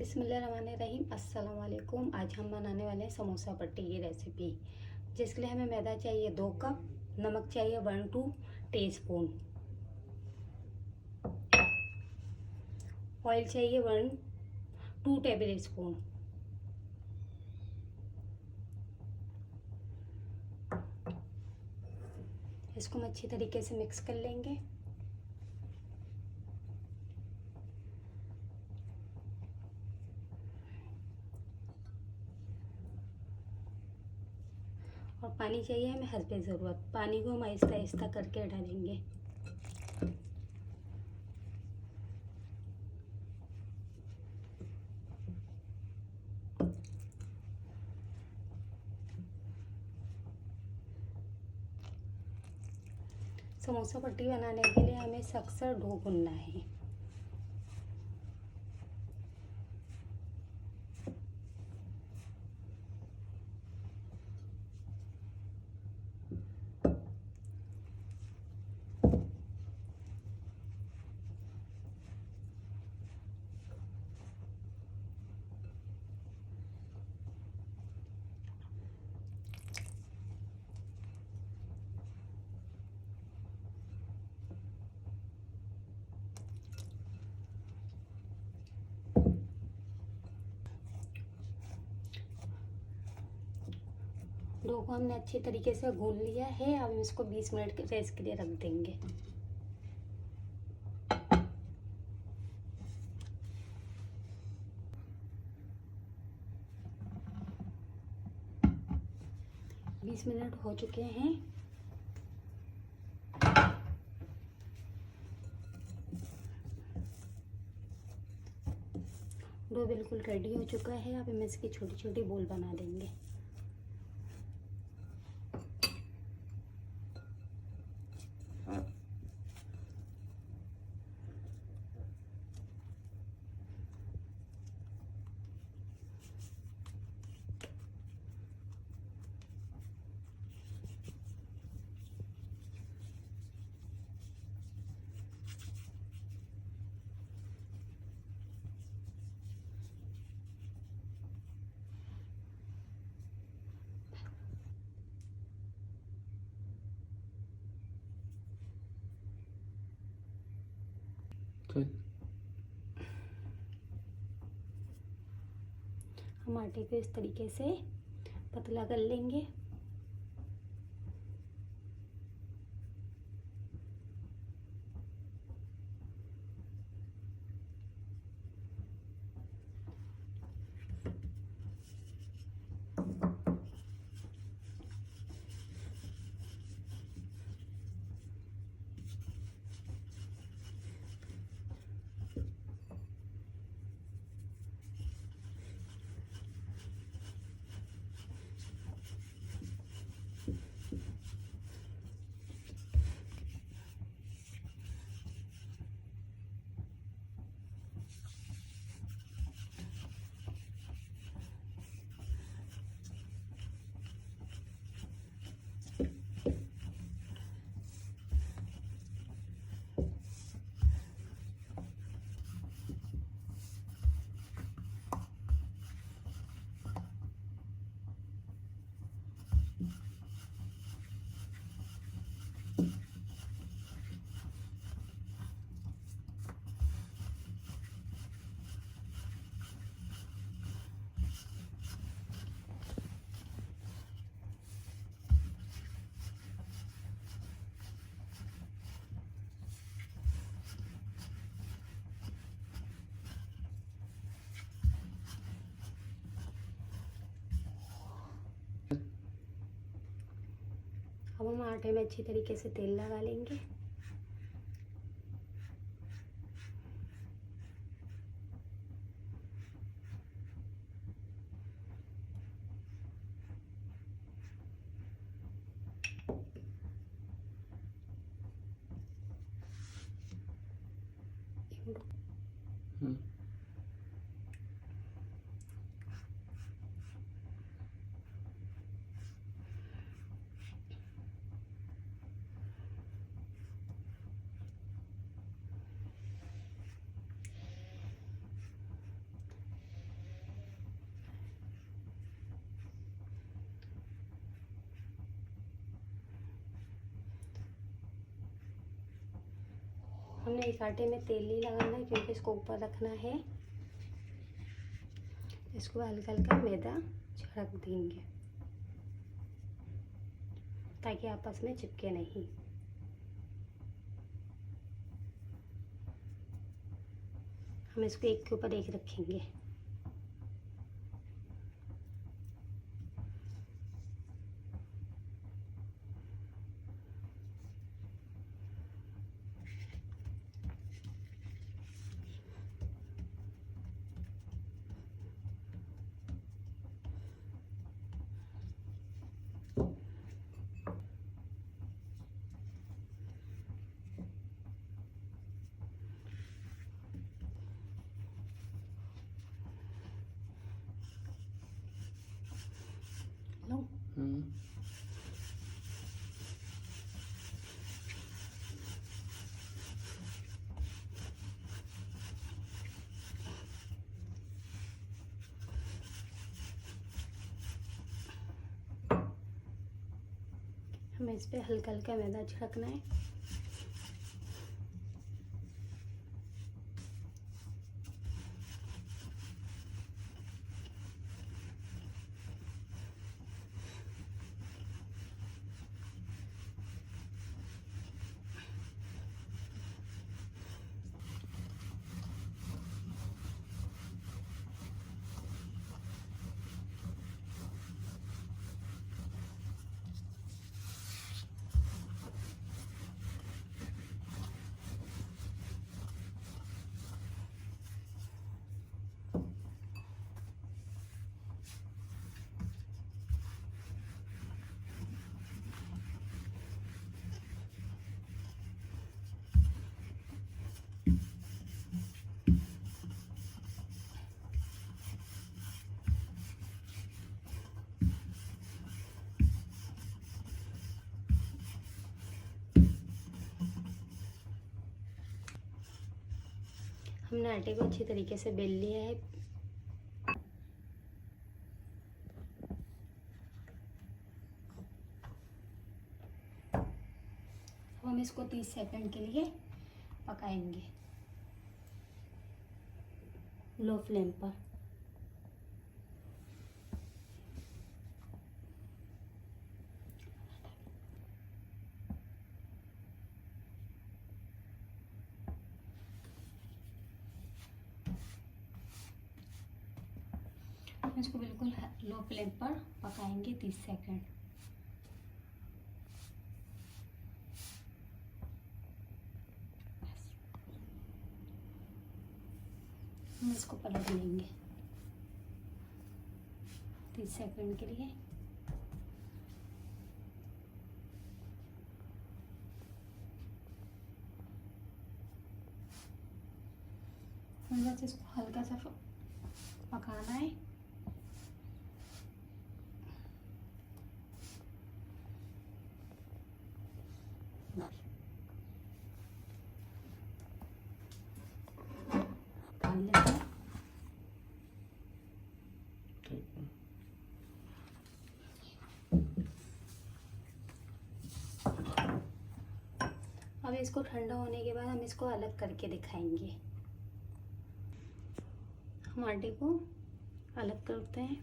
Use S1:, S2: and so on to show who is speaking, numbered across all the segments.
S1: बिस्मिल्लाहिर्रहमानिर्रहीम। अस्सलाम वालेकुम। आज हम बनाने वाले हैं समोसा पट्टी की रेसिपी। जिसके लिए हमें मैदा चाहिए 2 कप, नमक चाहिए 1-2 टीस्पून, ऑयल चाहिए 1-2 टेबल स्पून। इसको हम अच्छी तरीके से मिक्स कर लेंगे। और पानी चाहिए हमें हस्बे ज़रूरत। पानी को हम आहिस्ता आहिस्ता करके डालेंगे। समोसा पट्टी बनाने के लिए हमें सख्त सा डो गूंदना है। डो को हमने अच्छी तरीके से गूंद लिया है। अब हम इसको 20 मिनट के रेस्ट के लिए रख देंगे। बीस मिनट हो चुके हैं। डो बिल्कुल रेडी हो चुका है। अब हम इसकी छोटी छोटी बोल बना लेंगे। हम आटे को इस तरीके से पतला कर लेंगे। अब हम आटे में अच्छी तरीके से तेल लगा लेंगे। हमने एक आटे में तेल नहीं लगाना है क्योंकि इसको ऊपर रखना है। इसको हल्का हल्का मैदा छिड़क देंगे ताकि आपस में चिपके नहीं। हम इसको एक के ऊपर एक रखेंगे। लो हमें इस पे हल्का हल्का मैदा छिड़कना है। हमने आटे को अच्छी तरीके से बेल लिया है। अब हम इसको 30 सेकंड के लिए पकाएंगे लो फ्लेम पर। हम इसको बिल्कुल लो फ्लेम पर पकाएंगे 30 सेकंड। हम इसको पलट लेंगे 30 सेकंड के लिए। बस इसको हल्का सा पकाना है। अब इसको ठंडा होने के बाद हम इसको अलग करके दिखाएंगे। हम आटे को अलग करते हैं।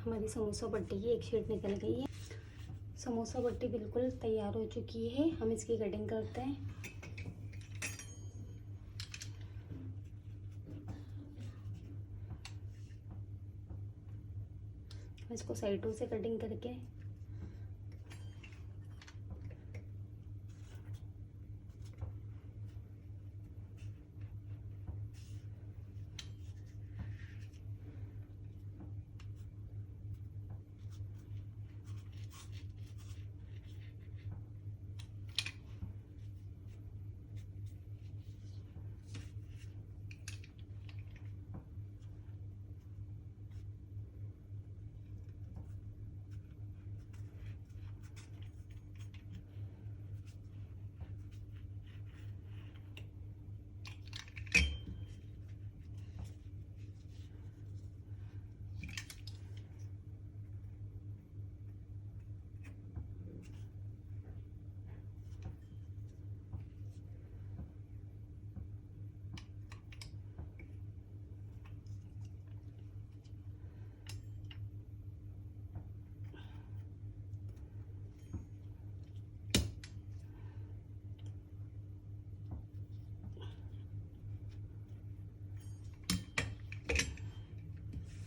S1: हमारी समोसा पट्टी की एक शीट निकल गई है। समोसा पट्टी बिल्कुल तैयार हो चुकी है। हम इसकी कटिंग करते हैं। इसको साइडों से कटिंग करके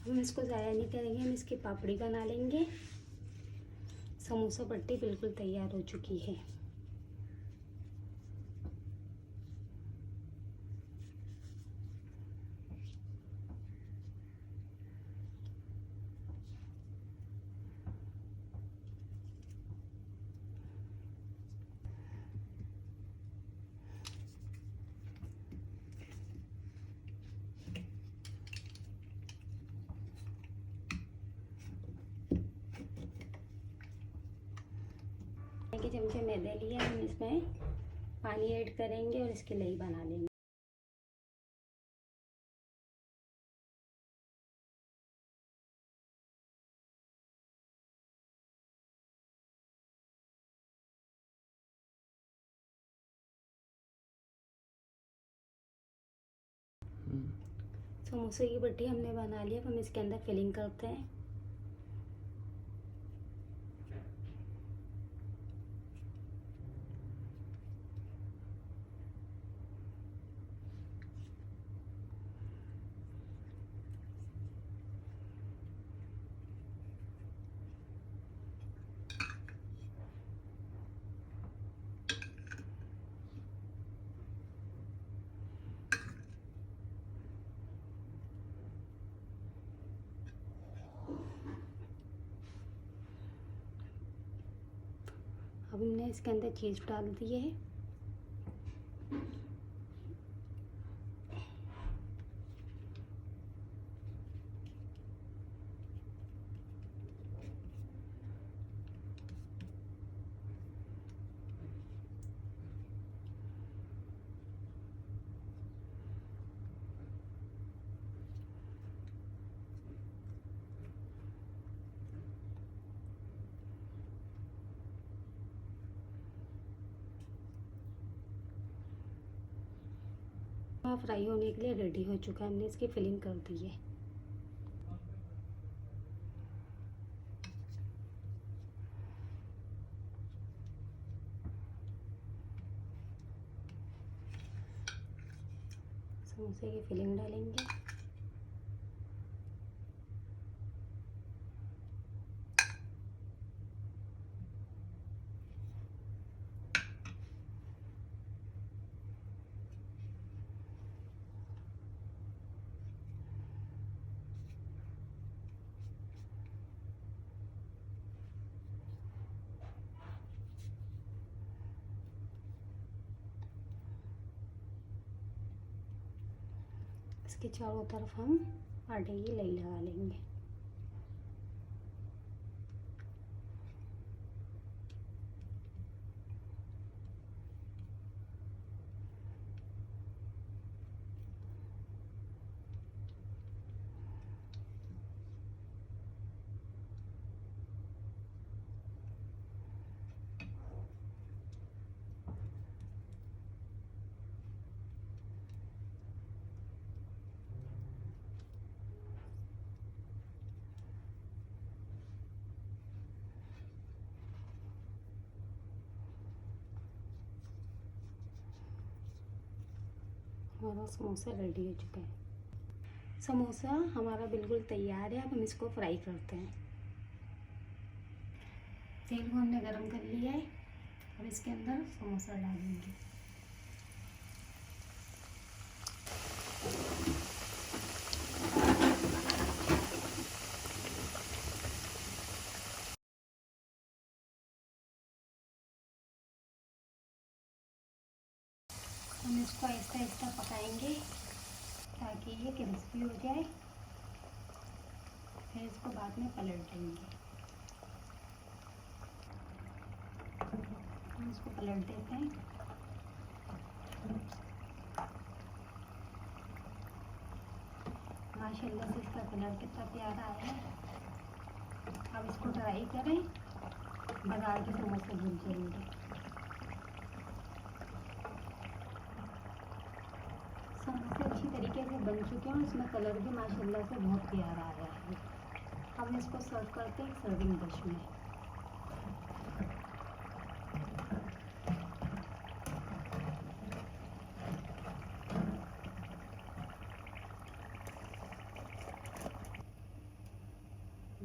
S1: हम इसको ज़ाया नहीं करेंगे, हम इसकी पापड़ी बना लेंगे। समोसा पट्टी बिल्कुल तैयार हो चुकी है। के चमचे मैदे लिए, हम इसमें पानी ऐड करेंगे और इसकी लई बना लेंगे। समोसे की पट्टी हमने बना ली, अब हम इसके अंदर फिलिंग करते हैं। अब हमने इसके अंदर चीज़ डाल दिए है। फ्राई होने के लिए रेडी हो चुका है, हमने इसकी फिलिंग कर दी है। समोसे की फिलिंग डालेंगे। इसके चारों तरफ हम आटे की लई लगा लेंगे। हमारा समोसा रेडी हो चुका है। समोसा हमारा बिल्कुल तैयार है। अब हम इसको फ्राई करते हैं। तेल को हमने गरम कर लिया है, अब इसके अंदर समोसा डालेंगे। हम इसको आहिस्ता आहिस्ता पकाएंगे ताकि ये क्रिस्पी हो जाए। फिर इसको बाद में पलट देंगे। हम इसको पलट देते हैं। माशाल्लाह से इसका कलर कितना प्यारा आया है। अब इसको ट्राई करें, बाजार के समोसे भूल जाएंगे। समोसे अच्छी तरीके से बन चुके हैं और इसमें कलर भी माशाल्लाह से बहुत प्यारा आया है। हम इसको सर्व करते हैं सर्विंग डिश में।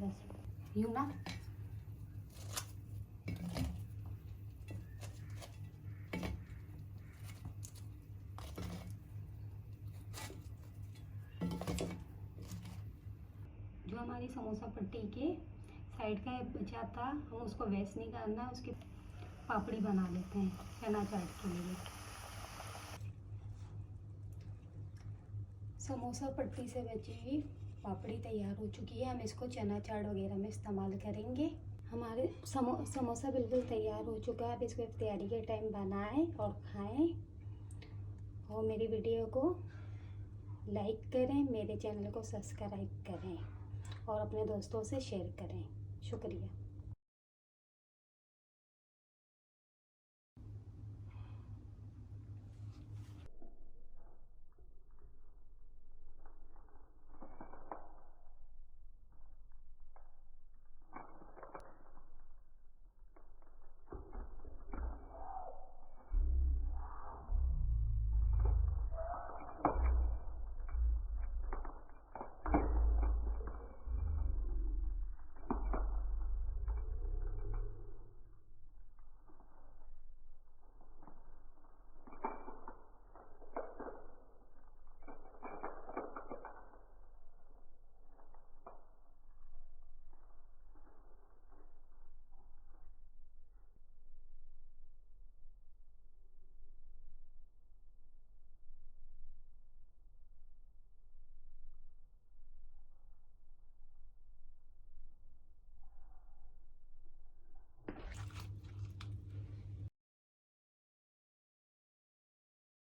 S1: बस यूँ ना। जो हमारी समोसा पट्टी के साइड का बचा था, हम उसको वेस्ट नहीं करना, उसकी पापड़ी बना लेते हैं चना चाट के लिए। समोसा पट्टी से बची हुई पापड़ी तैयार हो चुकी है। हम इसको चना चाट वगैरह में इस्तेमाल करेंगे। हमारे समोसा बिल्कुल तैयार हो चुका है। अब इसको इफ्तियारी के टाइम बनाएं और खाएं। और मेरी वीडियो को लाइक करें, मेरे चैनल को सब्सक्राइब करें और अपने दोस्तों से शेयर करें। शुक्रिया।